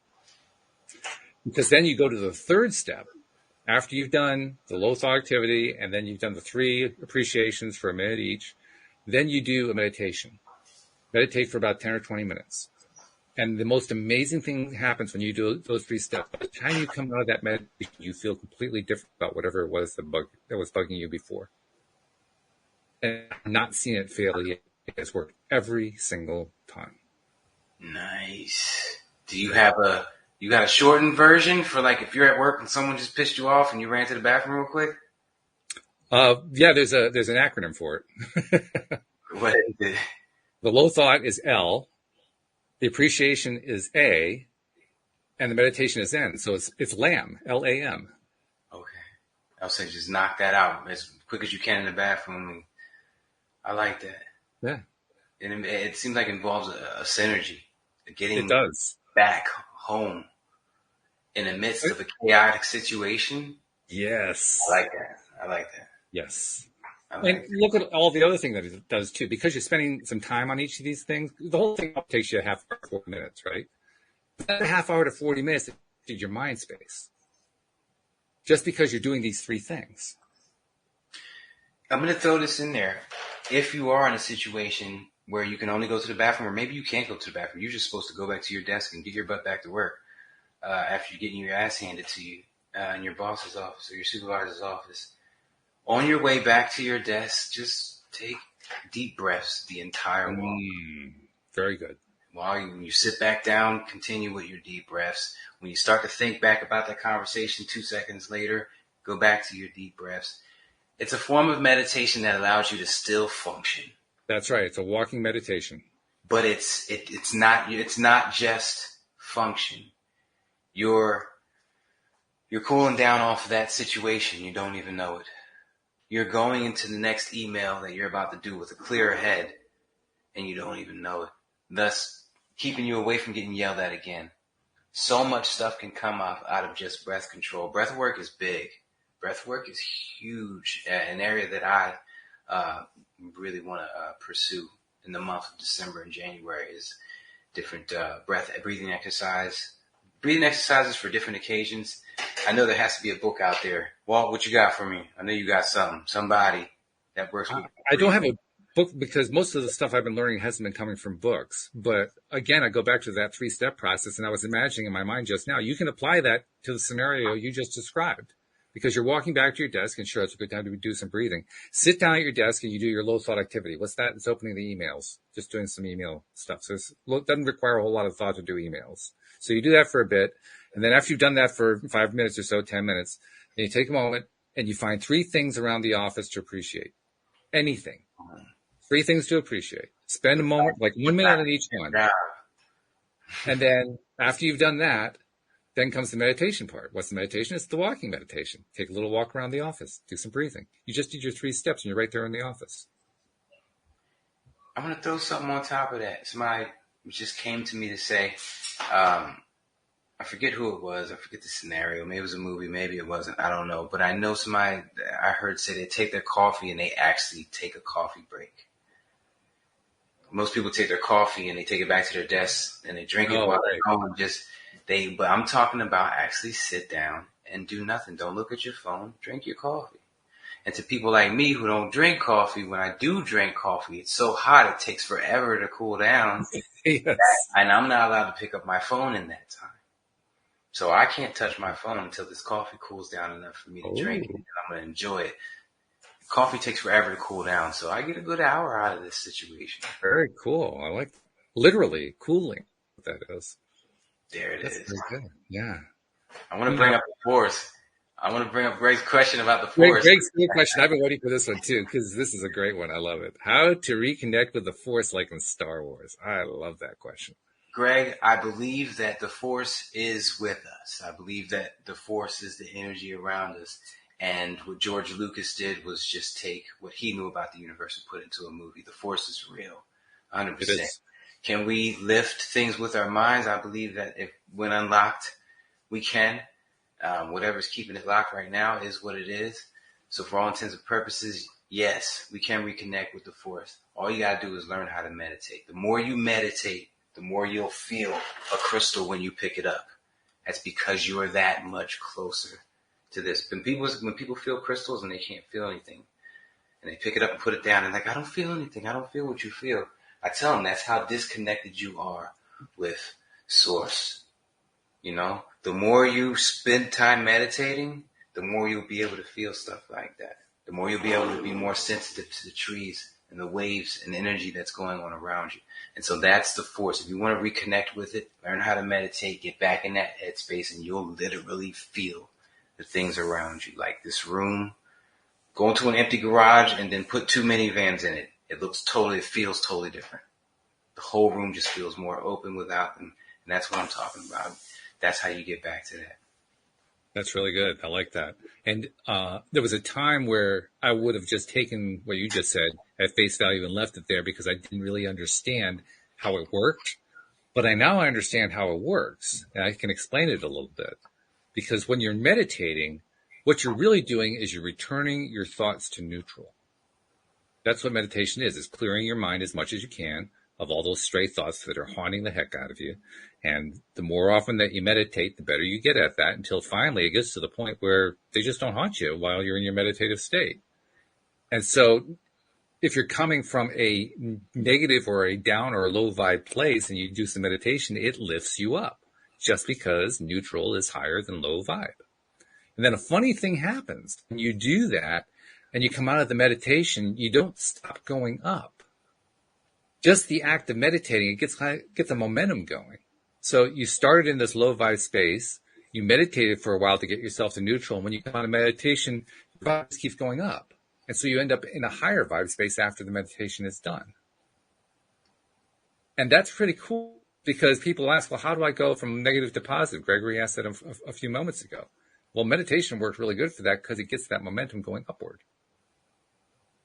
Because then you go to the third step. After you've done the low thought activity and then you've done the 3 appreciations for a minute each, then you do a meditation. Meditate for about 10 or 20 minutes. And the most amazing thing happens when you do those 3 steps. By the time you come out of that meditation, you feel completely different about whatever it was that was bugging you before. And I'm not seeing it fail yet. It has worked every single time. Nice. Do you have you got a shortened version for, like, if you're at work and someone just pissed you off and you ran to the bathroom real quick? Yeah, there's an acronym for it. What is it? The low thought is L, the appreciation is A, and the meditation is N. So it's LAM, LAM. Okay. I'll say just knock that out as quick as you can in the bathroom. I like that. Yeah. And it seems like it involves a synergy. Getting it does. Back home in the midst of a chaotic situation. Yes. I like that. Yes. And look at all the other things that it does too. Because you're spending some time on each of these things, the whole thing takes you a half hour to 40 minutes, right? That half hour to 40 minutes is your mind space. Just because you're doing these 3 things. I'm going to throw this in there. If you are in a situation where you can only go to the bathroom, or maybe you can't go to the bathroom, you're just supposed to go back to your desk and get your butt back to work after you're getting your ass handed to you in your boss's office or your supervisor's office. On your way back to your desk, just take deep breaths the entire walk. Very good. When you sit back down, continue with your deep breaths. When you start to think back about that conversation 2 seconds later, go back to your deep breaths. It's a form of meditation that allows you to still function. That's right. It's a walking meditation. But it's not just function. You're cooling down off of that situation. You don't even know it. You're going into the next email that you're about to do with a clearer head, and you don't even know it. Thus, keeping you away from getting yelled at again. So much stuff can come out of just breath control. Breath work is big. Breath work is huge. An area that I really want to pursue in the month of December and January is different breathing exercises for different occasions. I know there has to be a book out there. Walt, what you got for me? I know you got something. Somebody that works with I don't have a book because most of the stuff I've been learning hasn't been coming from books. But again, I go back to that 3-step process, and I was imagining in my mind just now, you can apply that to the scenario you just described. Because you're walking back to your desk, and sure, it's a good time to do some breathing. Sit down at your desk and you do your low thought activity. What's that? It's opening the emails, just doing some email stuff. So it doesn't require a whole lot of thought to do emails. So you do that for a bit. And then after you've done that for 5 minutes or so, 10 minutes, then you take a moment and you find 3 things around the office to appreciate. Anything. 3 things to appreciate. Spend a moment, like 1 minute on each one. And then after you've done that, then comes the meditation part. What's the meditation? It's the walking meditation. Take a little walk around the office. Do some breathing. You just did your 3 steps and you're right there in the office. I'm going to throw something on top of that. Somebody just came to me to say, I forget who it was. I forget the scenario. Maybe it was a movie. Maybe it wasn't. I don't know. But I know somebody I heard say they take their coffee and they actually take a coffee break. Most people take their coffee and they take it back to their desk and they drink it while they're going. But I'm talking about actually sit down and do nothing. Don't look at your phone. Drink your coffee. And to people like me who don't drink coffee, when I do drink coffee, it's so hot it takes forever to cool down. Yes. And I'm not allowed to pick up my phone in that time. So I can't touch my phone until this coffee cools down enough for me to drink it. And I'm going to enjoy it. Coffee takes forever to cool down. So I get a good hour out of this situation. Very cool. I like literally cooling. What that is. There it is. Very good. Yeah. I want to bring up the Force. I want to bring up Greg's question about the Force. Greg's good question. I've been waiting for this one too, because this is a great one. I love it. How to reconnect with the Force like in Star Wars. I love that question. Greg, I believe that the Force is with us. I believe that the Force is the energy around us. And what George Lucas did was just take what he knew about the universe and put it into a movie. The Force is real, 100%. It is. Can we lift things with our minds? I believe that if when unlocked, we can. Whatever's keeping it locked right now is what it is. So for all intents and purposes, yes, we can reconnect with the Force. All you got to do is learn how to meditate. The more you meditate, the more you'll feel a crystal when you pick it up. That's because you are that much closer to this. When people feel crystals and they can't feel anything, and they pick it up and put it down, and like, I don't feel anything. I don't feel what you feel. I tell them that's how disconnected you are with Source. You know, the more you spend time meditating, the more you'll be able to feel stuff like that. The more you'll be able to be more sensitive to the trees and the waves and energy that's going on around you. And so that's the Force. If you want to reconnect with it, learn how to meditate, get back in that headspace, and you'll literally feel the things around you. Like this room, go into an empty garage and then put 2 minivans in it. It feels totally different. The whole room just feels more open without them. And that's what I'm talking about. That's how you get back to that. That's really good. I like that. And there was a time where I would have just taken what you just said at face value and left it there because I didn't really understand how it worked. But now I understand how it works, and I can explain it a little bit. Because when you're meditating, what you're really doing is you're returning your thoughts to neutral. That's what meditation is clearing your mind as much as you can of all those stray thoughts that are haunting the heck out of you. And the more often that you meditate, the better you get at that until finally it gets to the point where they just don't haunt you while you're in your meditative state. And so if you're coming from a negative or a down or a low vibe place and you do some meditation, it lifts you up just because neutral is higher than low vibe. And then a funny thing happens. When you do that and you come out of the meditation, you don't stop going up. Just the act of meditating, it gets a momentum going. So you started in this low vibe space, you meditated for a while to get yourself to neutral, and when you come out of meditation, your vibe just keeps going up. And so you end up in a higher vibe space after the meditation is done. And that's pretty cool because people ask, well, how do I go from negative to positive? Gregory asked that a few moments ago. Well, meditation works really good for that because it gets that momentum going upward.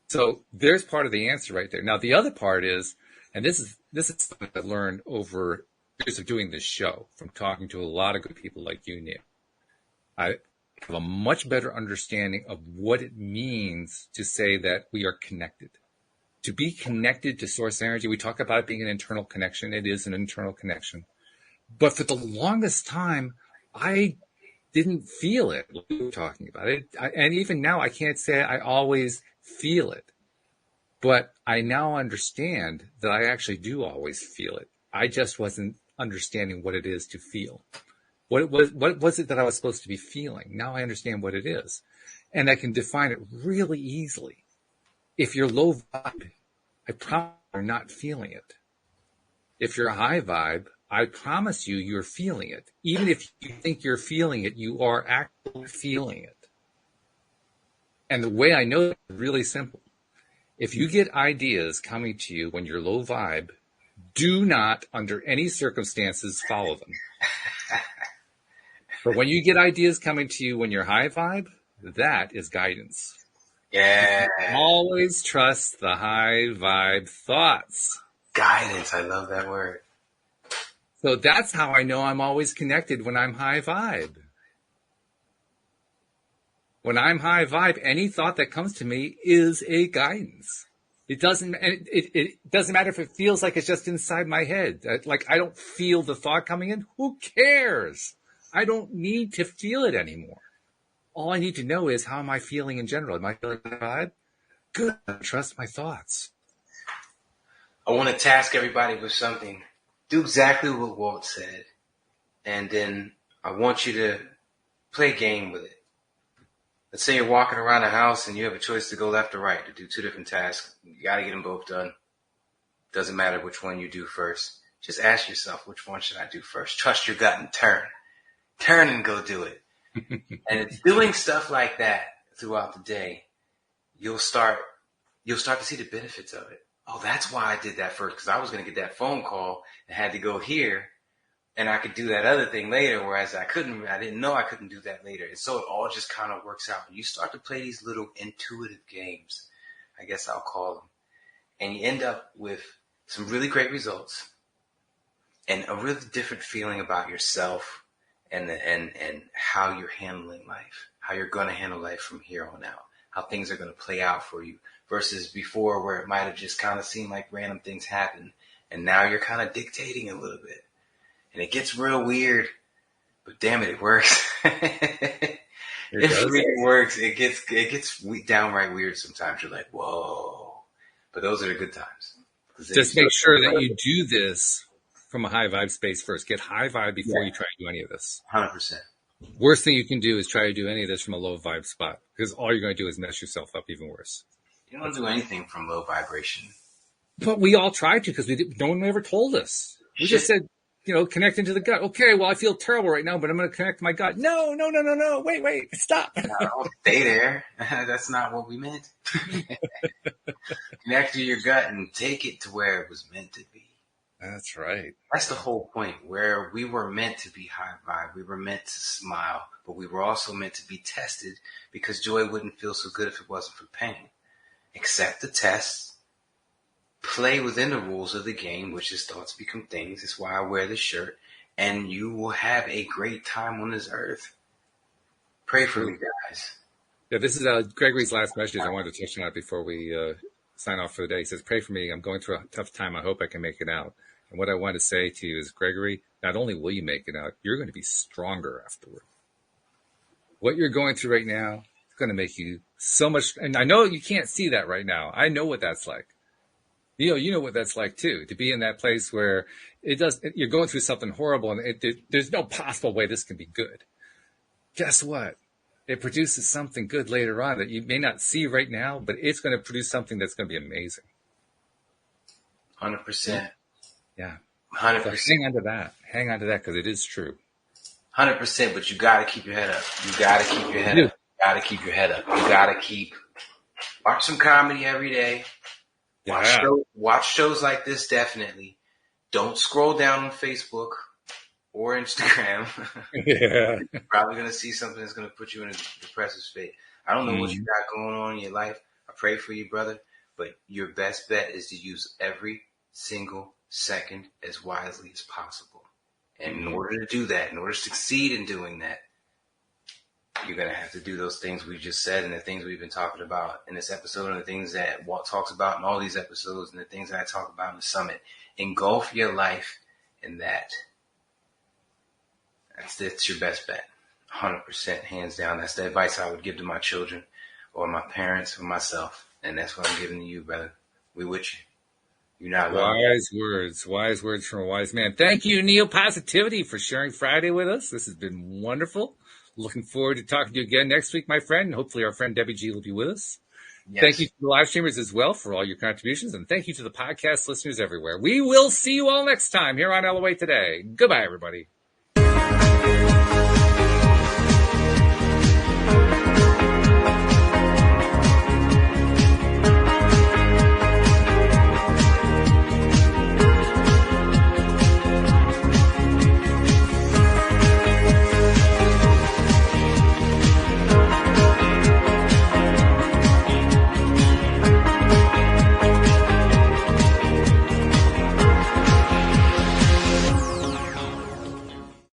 So there's part of the answer right there. Now, the other part is, and this is something I learned over years of doing this show from talking to a lot of good people like you, Neil. I have a much better understanding of what it means to say that we are connected. To be connected to source energy, we talk about it being an internal connection. It is an internal connection. But for the longest time, I didn't feel it like we were talking about it. And even now, I can't say I always feel it. But I now understand that I actually do always feel it. I just wasn't understanding what it is to feel. What was it that I was supposed to be feeling? Now I understand what it is. And I can define it really easily. If you're low vibe, I promise you're not feeling it. If you're high vibe, I promise you you're feeling it. Even if you think you're feeling it, you are actually feeling it. And the way I know it is really simple. If you get ideas coming to you when you're low vibe, do not, under any circumstances, follow them. But when you get ideas coming to you when you're high vibe, that is guidance. Yeah. Always trust the high vibe thoughts. Guidance. I love that word. So that's how I know I'm always connected when I'm high vibe. When I'm high vibe, any thought that comes to me is a guidance. It doesn't matter if it feels like it's just inside my head. Like I don't feel the thought coming in. Who cares? I don't need to feel it anymore. All I need to know is, how am I feeling in general? Am I feeling high vibe? Good. I trust my thoughts. I want to task everybody with something. Do exactly what Walt said. And then I want you to play a game with it. Let's say you're walking around the house and you have a choice to go left or right to do two different tasks. You got to get them both done. Doesn't matter which one you do first. Just ask yourself, which one should I do first? Trust your gut and turn. Turn and go do it. And it's doing stuff like that throughout the day. You'll start to see the benefits of it. Oh, that's why I did that first, because I was going to get that phone call and had to go here, and I could do that other thing later, whereas I didn't know I couldn't do that later. And so it all just kind of works out. You start to play these little intuitive games, I guess I'll call them, and you end up with some really great results and a really different feeling about yourself and how you're handling life, how you're going to handle life from here on out, how things are going to play out for you versus before, where it might have just kind of seemed like random things happen. And now you're kind of dictating a little bit. And it gets real weird, but damn it, it works. It really works. It gets downright weird sometimes. You're like, whoa. But those are the good times. Just make sure that you do this from a high vibe space first. Get high vibe before you try to do any of this. 100%. Worst thing you can do is try to do any of this from a low vibe spot, because all you're going to do is mess yourself up even worse. You don't do anything from low vibration. But we all tried to, because no one ever told us. We just said, connecting to the gut. Okay, well, I feel terrible right now, but I'm going to connect to my gut. No. Wait, stop. No, stay there. That's not what we meant. Connect to your gut and take it to where it was meant to be. That's right. That's the whole point, where we were meant to be high vibe. We were meant to smile, but we were also meant to be tested, because joy wouldn't feel so good if it wasn't for pain. Accept the test, play within the rules of the game, which is thoughts become things. It's why I wear this shirt, and you will have a great time on this earth. Pray for me, guys. Yeah, this is Gregory's last message. I wanted to touch on it before we sign off for the day. He says, pray for me. I'm going through a tough time. I hope I can make it out. And what I want to say to you is, Gregory, not only will you make it out, you're going to be stronger afterward. What you're going through right now is going to make you so much. And I know you can't see that right now. I know what that's like. You know what that's like too, to be in that place where you're going through something horrible, and there's no possible way this can be good. Guess what? It produces something good later on that you may not see right now, but it's going to produce something that's going to be amazing. 100%. Yeah. 100%. So hang on to that. Hang on to that, because it is true. 100%, but you got to keep your head up. You got to keep your head up. You got to keep your head up. You got to watch some comedy every day. Watch shows like this, definitely. Don't scroll down on Facebook or Instagram. Yeah. You're probably going to see something that's going to put you in a depressive state. I don't know what you got going on in your life. I pray for you, brother. But your best bet is to use every single second as wisely as possible. And in order to do that, in order to succeed in doing that, you're going to have to do those things we just said, and the things we've been talking about in this episode, and the things that Walt talks about in all these episodes, and the things that I talk about in the summit. Engulf your life in that. That's your best bet. 100%, hands down. That's the advice I would give to my children or my parents or myself. And that's what I'm giving to you, brother. We with you. You're not alone. Wise words from a wise man. Thank you, Neo Positivity, for sharing Friday with us. This has been wonderful. Looking forward to talking to you again next week, my friend. And hopefully our friend Debbie G will be with us. Yes. Thank you to the live streamers as well for all your contributions. And thank you to the podcast listeners everywhere. We will see you all next time here on LOA Today. Goodbye, everybody.